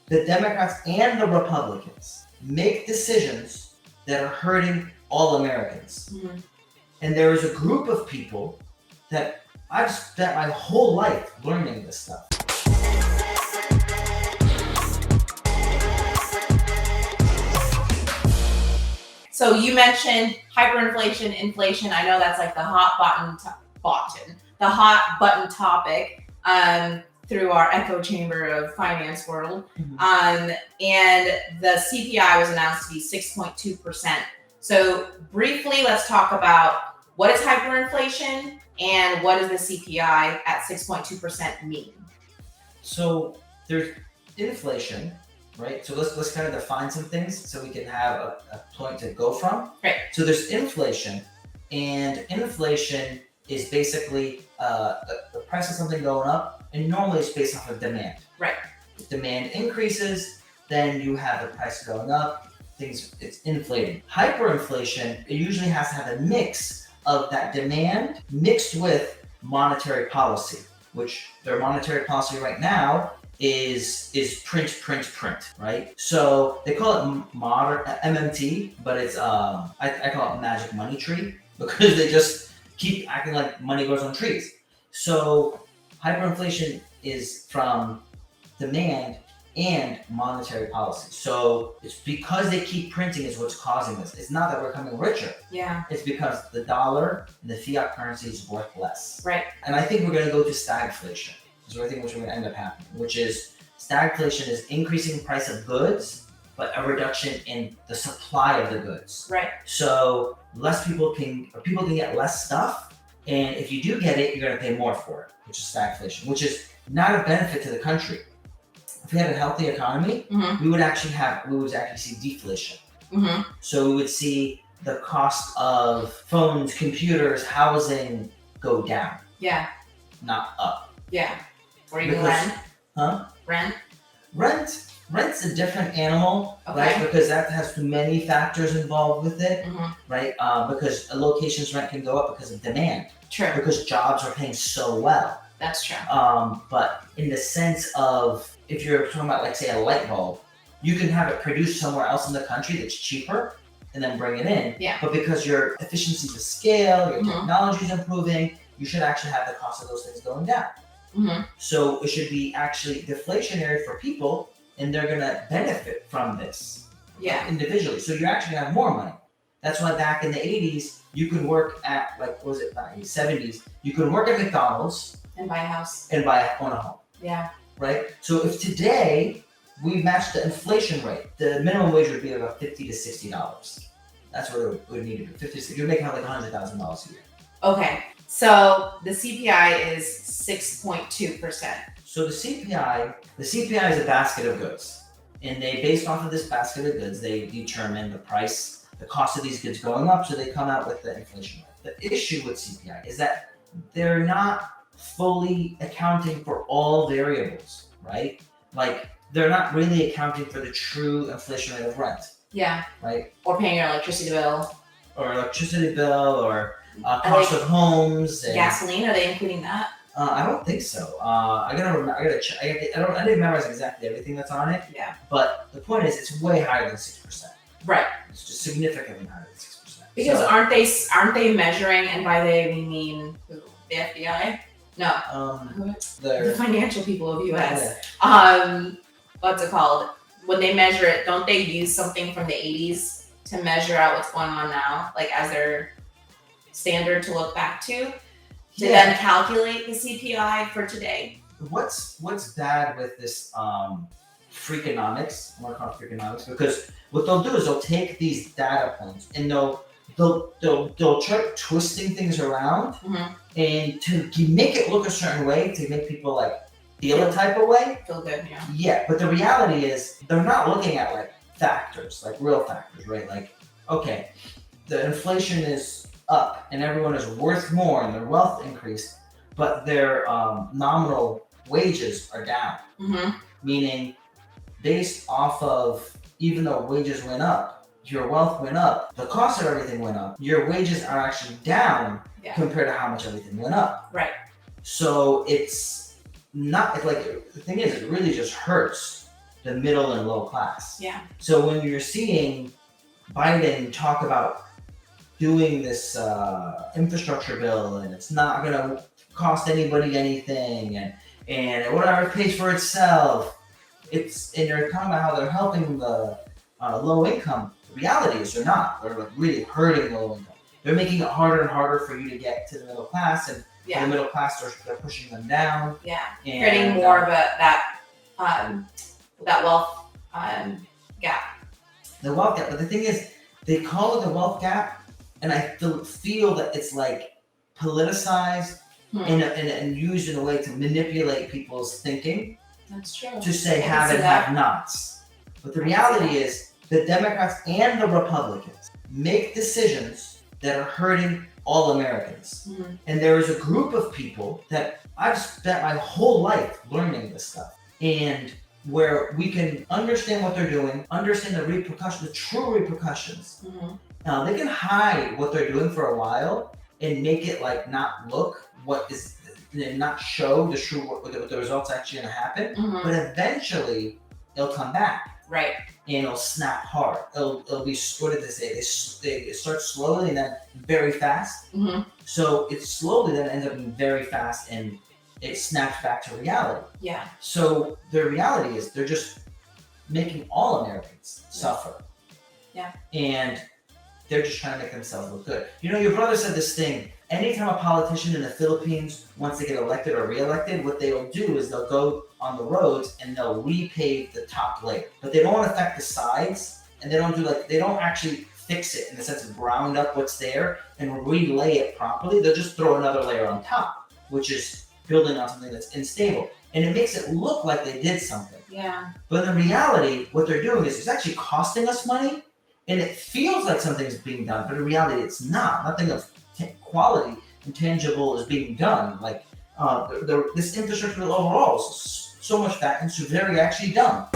the Democrats and the Republicans make decisions that are hurting all Americans. Mm-hmm. And there is a group of people that I've spent my whole life learning this stuff. So you mentioned hyperinflation, inflation. I know that's like the hot button topic through our echo chamber of finance world. Mm-hmm. And the CPI was announced to be 6.2%. So briefly, let's talk about what is hyperinflation and what does the CPI at 6.2% mean? So there's inflation, right? So let's kind of define some things so we can have a point to go from. Right. So there's inflation, and inflation is basically the price of something going up, and normally it's based off of demand. Right. If demand increases, then you have the price going up. It's inflating. Hyperinflation, it usually has to have a mix of that demand mixed with monetary policy, which their monetary policy right now is print, right? So they call it modern MMT, but it's I call it magic money tree because they just keep acting like money grows on trees. So hyperinflation is from demand and monetary policy. So it's because they keep printing is what's causing this. It's not that we're becoming richer. Yeah. It's because the dollar and the fiat currency is worth less. Right. And I think we're going to go to stagflation. So I think what's going to end up happening, which is stagflation is increasing the price of goods, but a reduction in the supply of the goods. Right. So people can get less stuff, and if you do get it, you're going to pay more for it, which is stagflation, which is not a benefit to the country. If we had a healthy economy, Mm-hmm. we would actually see deflation. Mm-hmm. So we would see the cost of phones, computers, housing go down, Yeah. not up. Yeah. Or even Because- rent. Huh? Rent's a different animal, Okay. right? Because that has many factors involved with it, Mm-hmm. right? Because a location's rent can go up because of demand, True. because jobs are paying so well. That's true. But in the sense of, if you're talking about, like, say, a light bulb, you can have it produced somewhere else in the country that's cheaper and then bring it in. Yeah. But because your efficiencies of scale, your Mhm. technology is improving, you should actually have the cost of those things going down. Mm-hmm. So it should be actually deflationary for people, and they're gonna benefit from this Yeah. individually. So you're actually gonna have more money. That's why back in the 80s, you could work at, like, what was it, back in the 70s, you could work at McDonald's And buy a house. and own a home, Yeah. right? So if today we match the inflation rate, the minimum wage would be about $50 to $60. That's what it would need to be. 50 to, you're making like $100,000 a year. Okay. So the CPI is 6.2%. So the CPI is a basket of goods, and they, based off of this basket of goods, they determine the price, the cost of these goods going up, so they come out with the inflation rate. The issue with CPI is that they're not fully accounting for all variables, right? Like, they're not really accounting for the true inflation rate of rent, Yeah. right? Or paying your electricity bill. Or electricity bill, or cost of homes. And, Gasoline, are they including that? I don't think so. I gotta check. I didn't memorize exactly everything that's on it, Yeah. but the point is, it's way higher than 6%. Right. It's just significantly higher than 6%. Because So, aren't they measuring, and by they we mean who? The FBI? No. Who? The they're financial people of US. yeah. What's it called? When they measure it, don't they use something from the 80s to measure out what's going on now, like as their standard to look back to then calculate the CPI for today? What's bad with this Freakonomics? I want to call it Freakonomics because what they'll do is they'll take these data points and they'll try twisting things around Mm-hmm. and to make it look a certain way to make people like feel a type of way. Feel good, yeah. Yeah, but the reality is they're not looking at like factors, like real factors, right? Like, okay, the inflation is up and everyone is worth more and their wealth increased, but their nominal wages are down. Mm-hmm. Meaning, based off of, even though wages went up, your wealth went up, the cost of everything went up, your wages are actually down Yeah. compared to how much everything went up. Right. So it's not, like, the thing is, it really just hurts the middle and low class. Yeah. So when you're seeing Biden talk about doing this infrastructure bill and it's not going to cost anybody anything and whatever pays for itself, and they're talking about how they're helping the low income. The reality is they're not. They're like really hurting low income. They're making it harder and harder for you to get to the middle class, and for the middle class, they're pushing them down. Yeah, and, creating more of that wealth gap. The wealth gap, but the thing is, they call it the wealth gap, and I feel that it's like politicized and used in a way to manipulate people's thinking. That's true. To say have and have nots. But the reality is the Democrats and the Republicans make decisions that are hurting all Americans. Mm-hmm. And there is a group of people that I've spent my whole life learning this stuff. And where we can understand what they're doing, understand the repercussions, the true repercussions. Mm-hmm. Now, they can hide what they're doing for a while and make it like not look what is, and not show the true what the results actually going to happen. Mm-hmm. But eventually, it'll come back. Right. And it'll snap hard. It'll be, what did they say? They start slowly and then very fast. Mm-hmm. So it slowly then ends up being very fast and it snaps back to reality. Yeah. So the reality is they're just making all Americans suffer. Yeah. And they're just trying to make themselves look good. You know, your brother said this thing. Anytime a politician in the Philippines wants to get elected or reelected, what they'll do is they'll go on the roads and they'll repave the top layer. But they don't affect the sides, and they don't actually fix it in the sense of ground up what's there and relay it properly. They'll just throw another layer on top, which is building on something that's unstable. And it makes it look like they did something. Yeah. But in reality, what they're doing is it's actually costing us money, and it feels like something's being done, but in reality, it's not. Nothing of quality and tangible is being done. Like this infrastructure overall is so much that and so very actually done.